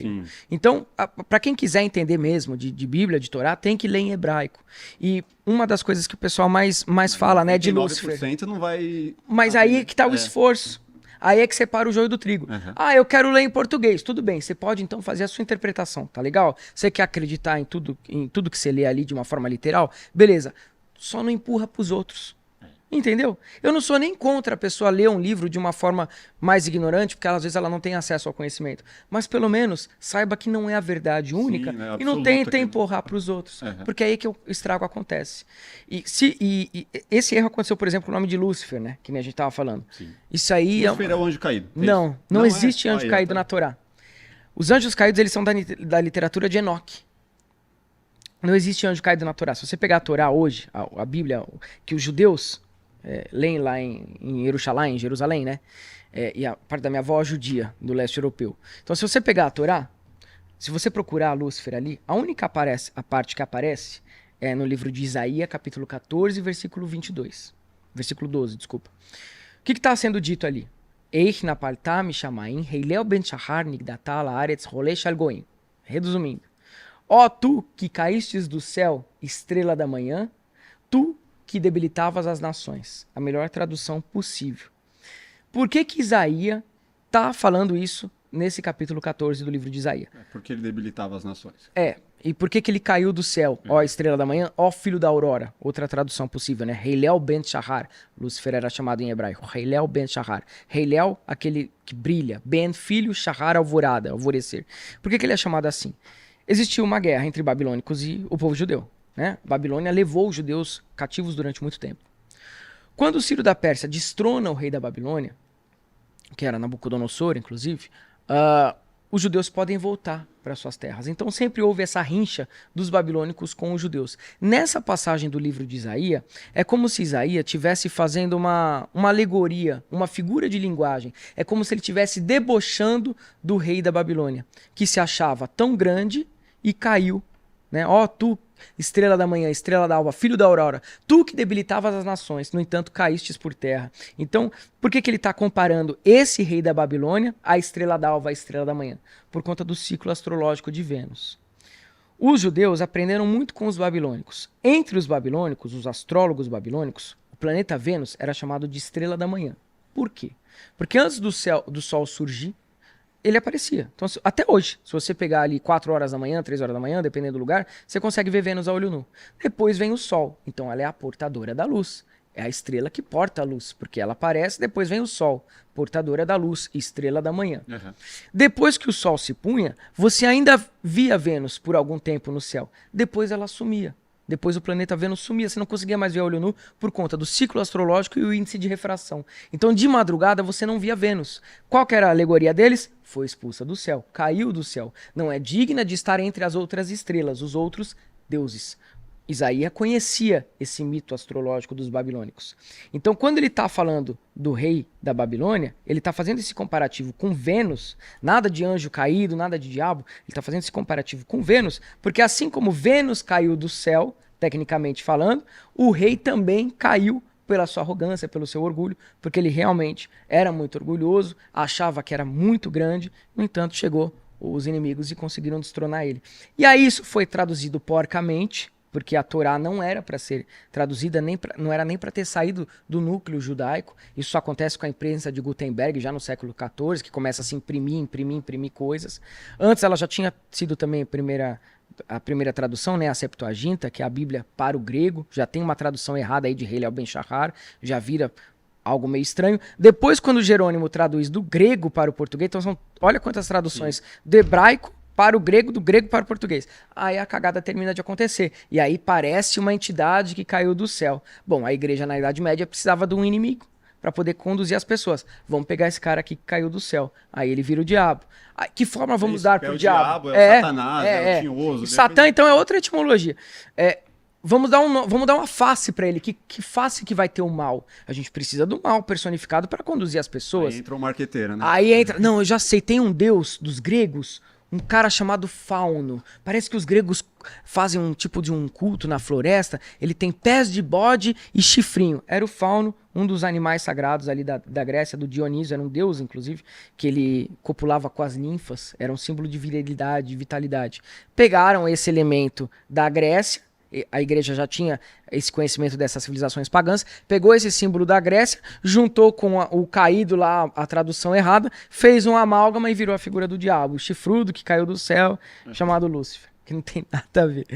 Sim. Então, para quem quiser entender mesmo de Bíblia, de Torá, tem que ler em hebraico. E uma das coisas que o pessoal mais fala, né, de Lúcifer. 99% não vai... Mas aí é que tá o esforço. Aí é que separa o joio do trigo. Uhum. Ah, eu quero ler em português. Tudo bem, você pode então fazer a sua interpretação, tá legal? Você quer acreditar em tudo que você lê ali de uma forma literal? Beleza. Só não empurra pros outros. Entendeu? Eu não sou nem contra a pessoa ler um livro de uma forma mais ignorante, porque às vezes ela não tem acesso ao conhecimento. Mas pelo menos saiba que não é a verdade única. Sim, né, E não tenta empurrar para os outros. Uhum. Porque é aí que o estrago acontece. E esse erro aconteceu, por exemplo, com o nome de Lúcifer, né? Que nem a gente estava falando. Sim. Isso aí Lúcifer é o anjo caído. Não existe anjo caído na Torá. Os anjos caídos, eles são da literatura de Enoque. Não existe anjo caído na Torá. Se você pegar a Torá hoje, a Bíblia, que os judeus leem lá em Jerusalém, né? E a parte da minha avó é judia, do leste europeu. Então, se você pegar a Torá, se você procurar Lúcifer ali, a única parte que aparece é no livro de Isaías, capítulo 14, versículo 22. Versículo 12, desculpa. O que está sendo dito ali? Eich napalta mishamaim, heilel ben shahar nigdatá laaretz rolei shalgoim. Resumindo. Ó tu que caístes do céu, estrela da manhã, tu que debilitavas as nações. A melhor tradução possível. Por que Isaías está falando isso nesse capítulo 14 do livro de Isaías? Porque ele debilitava as nações. E por que ele caiu do céu? Ó estrela da manhã, ó filho da aurora. Outra tradução possível, né? Heilel ben Shahar. Lúcifer era chamado em hebraico. Heilel ben Shahar. Heilel, aquele que brilha. Ben, filho, Shahar, alvorada, alvorecer. Por que ele é chamado assim? Existiu uma guerra entre babilônicos e o povo judeu. Né? Babilônia levou os judeus cativos durante muito tempo. Quando o Ciro da Pérsia destrona o rei da Babilônia, que era Nabucodonosor, inclusive, os judeus podem voltar para suas terras. Então sempre houve essa rincha dos babilônicos com os judeus. Nessa passagem do livro de Isaías, é como se Isaías estivesse fazendo uma alegoria, uma figura de linguagem. É como se ele estivesse debochando do rei da Babilônia, que se achava tão grande e caiu. Né? Ó, tu, estrela da manhã, estrela da alva, filho da aurora, tu que debilitavas as nações, no entanto caístes por terra. Então, por que ele está comparando esse rei da Babilônia à estrela da alva, à estrela da manhã? Por conta do ciclo astrológico de Vênus. Os judeus aprenderam muito com os babilônicos. Entre os babilônicos, os astrólogos babilônicos, o planeta Vênus era chamado de estrela da manhã. Por quê? Porque antes do sol surgir, ele aparecia. Então, até hoje, se você pegar ali 4 horas da manhã, 3 horas da manhã, dependendo do lugar, você consegue ver Vênus a olho nu. Depois vem o Sol. Então, ela é a portadora da luz. É a estrela que porta a luz, porque ela aparece, depois vem o Sol, portadora da luz, estrela da manhã. Uhum. Depois que o Sol se punha, você ainda via Vênus por algum tempo no céu. Depois ela sumia. Depois o planeta Vênus sumia, você não conseguia mais ver a olho nu por conta do ciclo astrológico e o índice de refração. Então, de madrugada, você não via Vênus. Qual que era a alegoria deles? Foi expulsa do céu, caiu do céu. Não é digna de estar entre as outras estrelas, os outros deuses. Isaías conhecia esse mito astrológico dos babilônicos. Então, quando ele está falando do rei da Babilônia, ele está fazendo esse comparativo com Vênus, nada de anjo caído, nada de diabo, ele está fazendo esse comparativo com Vênus, porque assim como Vênus caiu do céu, tecnicamente falando, o rei também caiu pela sua arrogância, pelo seu orgulho, porque ele realmente era muito orgulhoso, achava que era muito grande, no entanto, chegou os inimigos e conseguiram destronar ele. E aí isso foi traduzido porcamente, porque a Torá não era para ser traduzida, não era nem para ter saído do núcleo judaico. Isso só acontece com a imprensa de Gutenberg, já no século XIV, que começa a se imprimir coisas. Antes ela já tinha sido também a primeira tradução, né, a Septuaginta, que é a Bíblia para o grego. Já tem uma tradução errada aí de Heilel ben Shahar, já vira algo meio estranho. Depois, quando Jerônimo traduz do grego para o português, então olha quantas traduções do hebraico para o grego, do grego para o português. Aí a cagada termina de acontecer. E aí parece uma entidade que caiu do céu. Bom, a igreja na Idade Média precisava de um inimigo para poder conduzir as pessoas. Vamos pegar esse cara aqui que caiu do céu. Aí ele vira o diabo. Que forma vamos dar para o diabo? É o Satanás, é o tinhoso. Satã, então, é outra etimologia. Vamos dar uma face para ele. Que face que vai ter o mal? A gente precisa do mal personificado para conduzir as pessoas. Aí entra o marqueteiro, né? Aí entra... Não, eu já sei. Tem um deus dos gregos, um cara chamado Fauno. Parece que os gregos fazem um tipo de um culto na floresta. Ele tem pés de bode e chifrinho. Era o Fauno, um dos animais sagrados ali da Grécia, do Dionísio. Era um deus, inclusive, que ele copulava com as ninfas. Era um símbolo de virilidade, de vitalidade. Pegaram esse elemento da Grécia. A igreja já tinha esse conhecimento dessas civilizações pagãs, pegou esse símbolo da Grécia, juntou com o caído lá, a tradução errada, fez um amálgama e virou a figura do diabo, o chifrudo que caiu do céu, chamado Lúcifer, que não tem nada a ver.